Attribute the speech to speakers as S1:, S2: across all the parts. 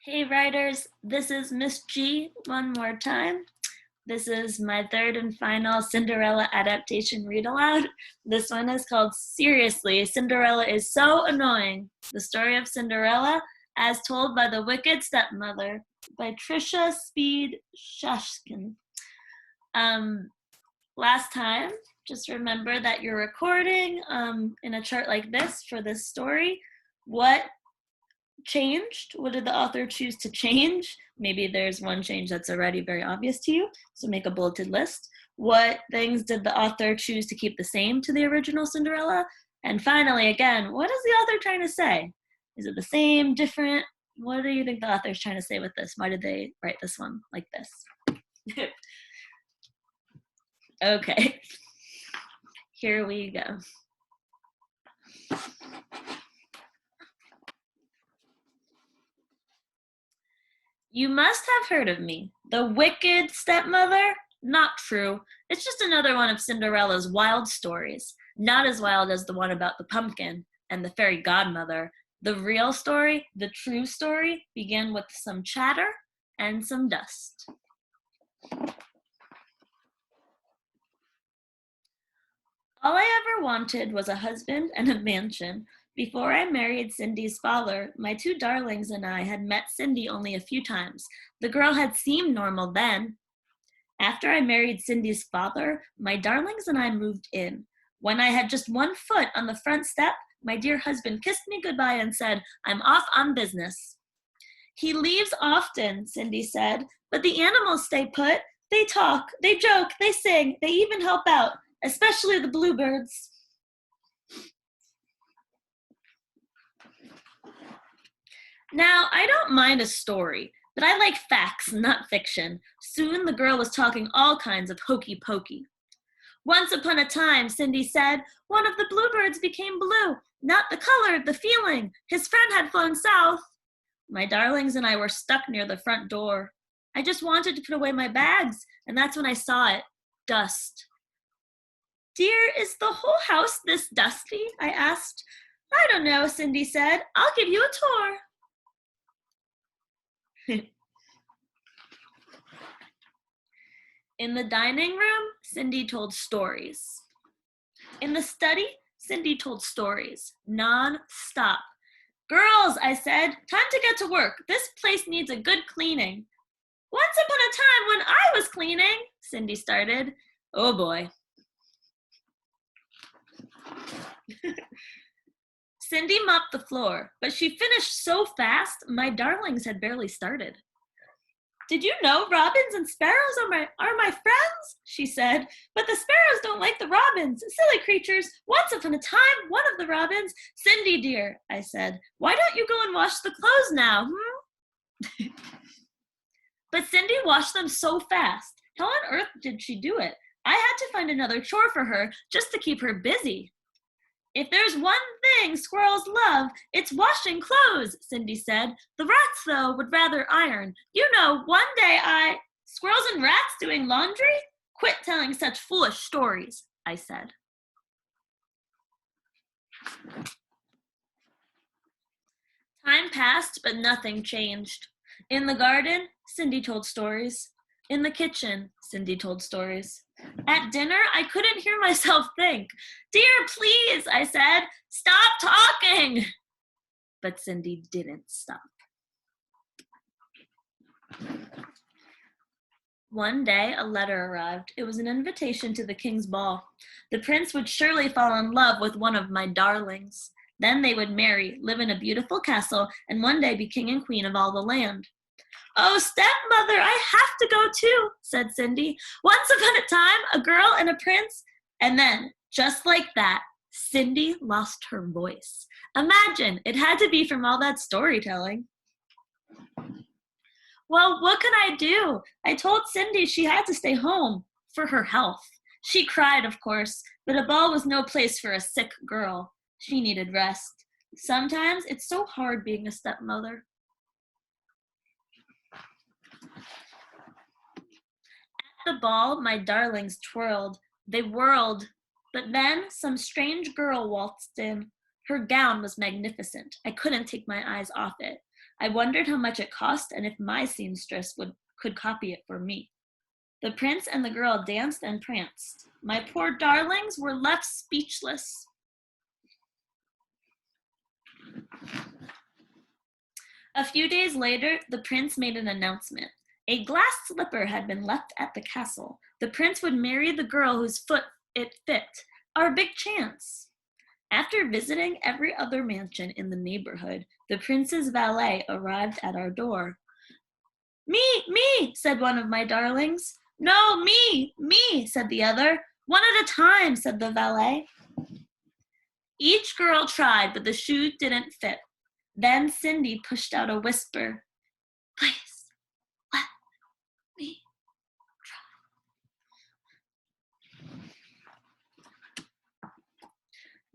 S1: Hey writers, this is Miss G one more time. This is my third and final Cinderella adaptation read aloud. This one is called Seriously, Cinderella is So Annoying. The Story of Cinderella as Told by the Wicked Stepmother by Trisha Speed Shashkin. Last time, just remember that you're recording in a chart like this for this story. What changed? What did the author choose to change? Maybe there's one change that's already very obvious to you, so make a bulleted list. What things did the author choose to keep the same to the original Cinderella? And finally, again, what is the author trying to say? Is it the same, different? What do you think the author is trying to say with this? Why did they write this one like this? Okay, here we go. You must have heard of me. The wicked stepmother? Not true. It's just another one of Cinderella's wild stories. Not as wild as the one about the pumpkin and the fairy godmother. The real story, the true story, began with some chatter and some dust. All I ever wanted was a husband and a mansion. Before I married Cindy's father, my two darlings and I had met Cindy only a few times. The girl had seemed normal then. After I married Cindy's father, my darlings and I moved in. When I had just one foot on the front step, my dear husband kissed me goodbye and said, "I'm off on business." "He leaves often," Cindy said, "but the animals stay put. They talk, they joke, they sing, they even help out, especially the bluebirds." Now, I don't mind a story, but I like facts, not fiction. Soon the girl was talking all kinds of hokey pokey. "Once upon a time," Cindy said, "one of the bluebirds became blue. Not the color, the feeling. His friend had flown south." My darlings and I were stuck near the front door. I just wanted to put away my bags, and that's when I saw it. Dust. "Dear, is the whole house this dusty?" I asked. "I don't know," Cindy said. "I'll give you a tour." In the dining room, Cindy told stories. In the study, Cindy told stories, non-stop. "Girls," I said, "time to get to work. This place needs a good cleaning." "Once upon a time when I was cleaning," Cindy started. Oh boy. Cindy mopped the floor, but she finished so fast, my darlings had barely started. "Did you know robins and sparrows are my friends?" she said. "But the sparrows don't like the robins. Silly creatures. Once upon a time, one of the robins—" "Cindy, dear," I said, "why don't you go and wash the clothes now, But Cindy washed them so fast. How on earth did she do it? I had to find another chore for her just to keep her busy. "If there's one thing squirrels love, it's washing clothes," Cindy said. "The rats, though, would rather iron. You know, one day Squirrels and rats doing laundry? Quit telling such foolish stories," I said. Time passed, but nothing changed. In the garden, Cindy told stories. In the kitchen, Cindy told stories. At dinner, I couldn't hear myself think. "Dear, please," I said, "stop talking." But Cindy didn't stop. One day, a letter arrived. It was an invitation to the king's ball. The prince would surely fall in love with one of my darlings. Then they would marry, live in a beautiful castle, and one day be king and queen of all the land. "Oh, stepmother, I have to go too," said Cindy. "Once upon a time, a girl and a prince." And then, just like that, Cindy lost her voice. Imagine, it had to be from all that storytelling. Well, what could I do? I told Cindy she had to stay home for her health. She cried, of course, but a ball was no place for a sick girl. She needed rest. Sometimes it's so hard being a stepmother. At the ball, my darlings twirled. They whirled. But then some strange girl waltzed in. Her gown was magnificent. I couldn't take my eyes off it. I wondered how much it cost and if my seamstress could copy it for me. The prince and the girl danced and pranced. My poor darlings were left speechless. A few days later, the prince made an announcement. A glass slipper had been left at the castle. The prince would marry the girl whose foot it fit. Our big chance. After visiting every other mansion in the neighborhood, the prince's valet arrived at our door. Me, said one of my darlings. No, me, said the other. One at a time, said the valet. Each girl tried, but the shoe didn't fit. Then Cindy pushed out a whisper. Please, let me try.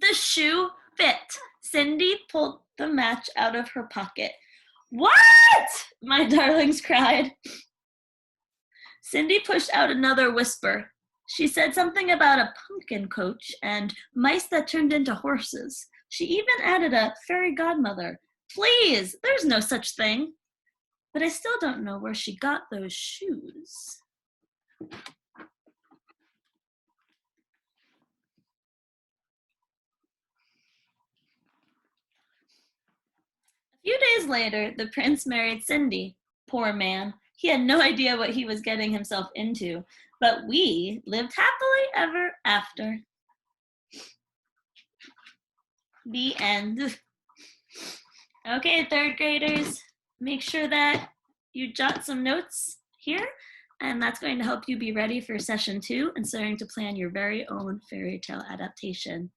S1: The shoe fit. Cindy pulled the match out of her pocket. What? My darlings cried. Cindy pushed out another whisper. She said something about a pumpkin coach and mice that turned into horses. She even added a fairy godmother. Please, there's no such thing. But I still don't know where she got those shoes. A few days later, the prince married Cindy. Poor man. He had no idea what he was getting himself into, but we lived happily ever after. The end. Okay, third graders, make sure that you jot some notes here, and that's going to help you be ready for session 2 and starting to plan your very own fairy tale adaptation.